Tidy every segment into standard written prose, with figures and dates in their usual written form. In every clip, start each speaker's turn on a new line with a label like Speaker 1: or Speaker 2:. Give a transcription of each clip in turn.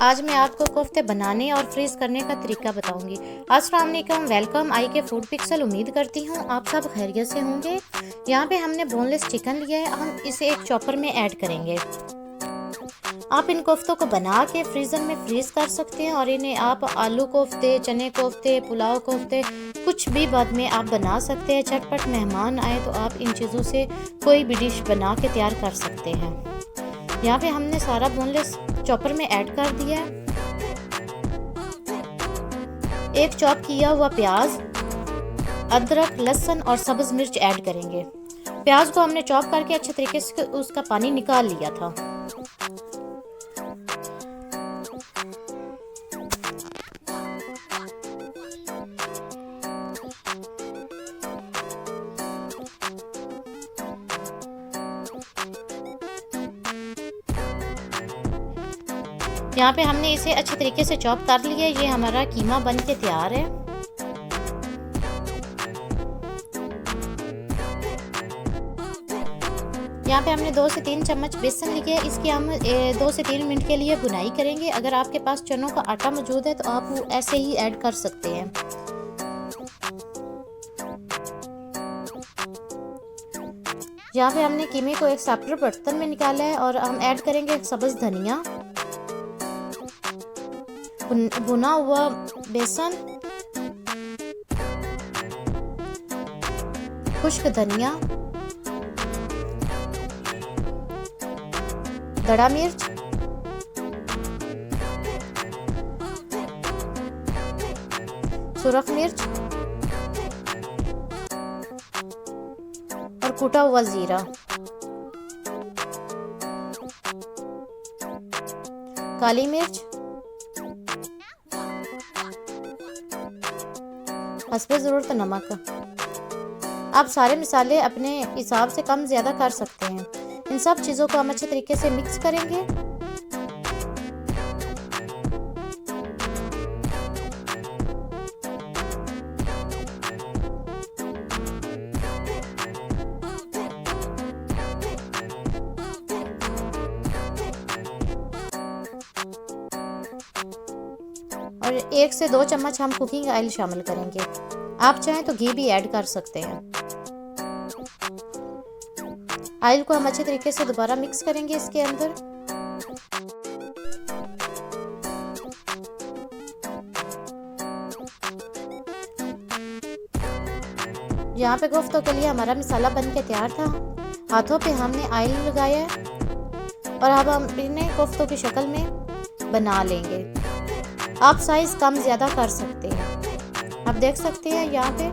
Speaker 1: आज मैं आपको कोफ्ते बनाने और फ्रीज़ करने का तरीका बताऊंगी। अस्सलाम वालेकुम, वेलकम आई के फूड पिक्सल। उम्मीद करती हूँ आप सब खैरियत से होंगे। यहाँ पे हमने बोनलेस चिकन लिया है, हम इसे एक चॉपर में ऐड करेंगे। आप इन कोफ्तों को बना के फ्रीज़र में फ्रीज़ कर सकते हैं और इन्हें आप आलू कोफ्ते, चने कोफ्ते, पुलाव कोफ्ते कुछ भी बाद में आप बना सकते हैं। झटपट मेहमान आए तो आप इन चीज़ों से कोई भी डिश बना के तैयार कर सकते हैं। यहाँ पे हमने सारा बोनलेस चॉपर में ऐड कर दिया है। एक चॉप किया हुआ प्याज, अदरक, लहसुन और सब्ज मिर्च ऐड करेंगे। प्याज को हमने चॉप करके अच्छे तरीके से उसका पानी निकाल लिया था। यहाँ पे हमने इसे अच्छे तरीके से चॉप कर लिया। ये हमारा कीमा बन के तैयार है। यहाँ पे हमने 2 से 3 चम्मच बेसन लिए। इसकी हम 2 से 3 मिनट के लिए भुनाई करेंगे। अगर आपके पास चनों का आटा मौजूद है तो आप वो ऐसे ही ऐड कर सकते हैं। यहाँ पे हमने कीमे को एक सेपरेट बर्तन में निकाला है और हम ऐड करेंगे सब्ज धनिया, भुना हुआ बेसन, खुश्क धनिया, दड़ा मिर्च, सुरख मिर्च और कूटा हुआ जीरा, काली मिर्च, हस्बे ज़रूरत नमक। आप सारे मसाले अपने हिसाब से कम ज़्यादा कर सकते हैं। इन सब चीज़ों को हम अच्छे तरीके से मिक्स करेंगे। और 1 से 2 चम्मच हम कुकिंग ऑयल शामिल करेंगे। आप चाहें तो घी भी ऐड कर सकते हैं। ऑयल को हम अच्छे तरीके से दोबारा मिक्स करेंगे इसके अंदर। यहाँ पे कोफ्तों के लिए हमारा मसाला बन के तैयार था। हाथों पे हमने ऑयल लगाया है और अब हम इन्हें कोफ्तों की शक्ल में बना लेंगे। आप साइज कम ज़्यादा कर सकते हैं। आप देख सकते हैं यहाँ पे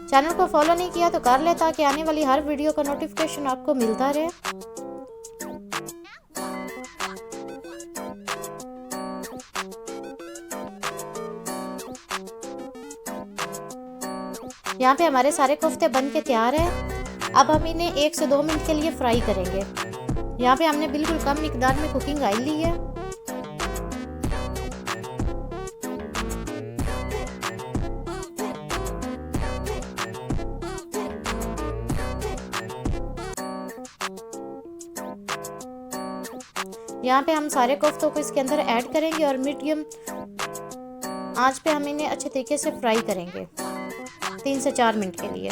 Speaker 1: चैनल को फॉलो नहीं किया तो कर ले ताकि आने वाली हर वीडियो का नोटिफिकेशन आपको मिलता रहे। यहाँ पे हमारे सारे कोफ्ते बन के तैयार हैं। अब हम इन्हें 1 से 2 मिनट के लिए फ्राई करेंगे। यहाँ पे हमने बिल्कुल कम मिकदार में कुकिंग ऑयल ली है। यहाँ पे हम सारे कोफ्तों को इसके अंदर ऐड करेंगे और मीडियम आंच पे हम इन्हें अच्छे तरीके से फ्राई करेंगे 3 से 4 मिनट के लिए।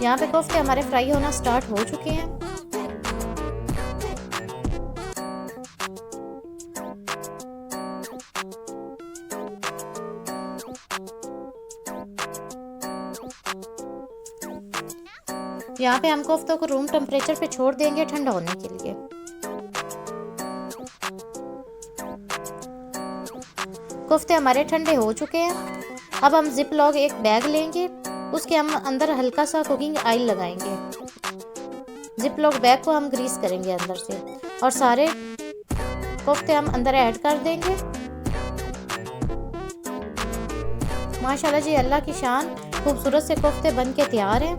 Speaker 1: यहाँ पे कोफ्ते हमारे फ्राई होना स्टार्ट हो चुके हैं। यहाँ पे हम कोफ्तों को रूम टेम्परेचर पे छोड़ देंगे ठंडा होने के लिए। कोफ्ते हमारे ठंडे हो चुके हैं। अब हम जिप लॉक एक बैग लेंगे, उसके हम अंदर हल्का सा कुकिंग ऑयल लगाएंगे। जिप लॉक बैग को हम ग्रीस करेंगे अंदर से और सारे कोफ्ते हम अंदर ऐड कर देंगे। माशाल्लाह जी, अल्लाह की शान, खूबसूरत से कोफ्ते बन के तैयार हैं।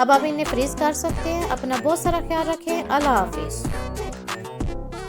Speaker 1: अब आप इन्हें फ्रीज कर सकते हैं। अपना बहुत सारा ख्याल रखें। अल्लाह हाफिज़।